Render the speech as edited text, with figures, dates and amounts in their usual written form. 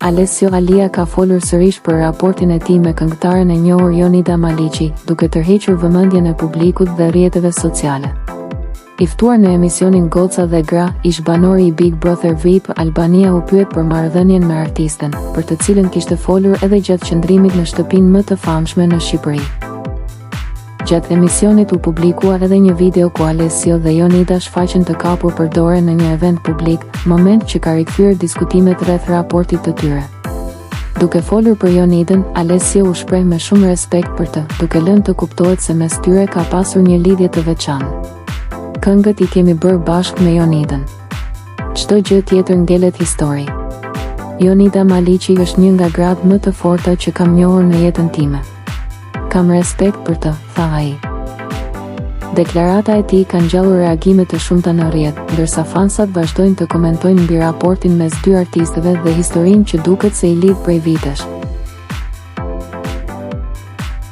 Alessio Alia ka folur sërish për raportin e tij me këngëtaren e njohur Jonida Maliqi, duke tërhequr vëmendjen e publikut dhe rrjeteve sociale. I ftuar në emisionin Goca dhe Gra, ish banori i Big Brother VIP Albania u pyet për marrëdhënien me artisten, për të cilën kishte folur edhe gjatë qëndrimit në shtëpinë më të famshme në Shqipëri. Gjatë emisionit u publikua edhe një video ku Alessio dhe Jonida shfaqen të kapur për dorë në një event publik, moment që ka rikthyer diskutimet rreth raportit të tyre. Duke folur për Jonidën, Alessio u shpreh me shumë respekt për të, duke lënë të kuptohet se mes tyre ka pasur një lidhje të veçantë. Këngët i kemi bërë bashkë me Jonidën. Çdo gjë tjetër ngelet histori. Jonida Maliqi është një nga gratë më të forta që kam njohur në jetën time. Kam respekt për të, tha ai. Deklarata e tij ka ngjallur reagime të shumta në rrjet, ndërsa fansat vazhdojnë të komentojnë mbi raportin mes dy artistëve dhe historinë që duket se i lidh prej vitesh.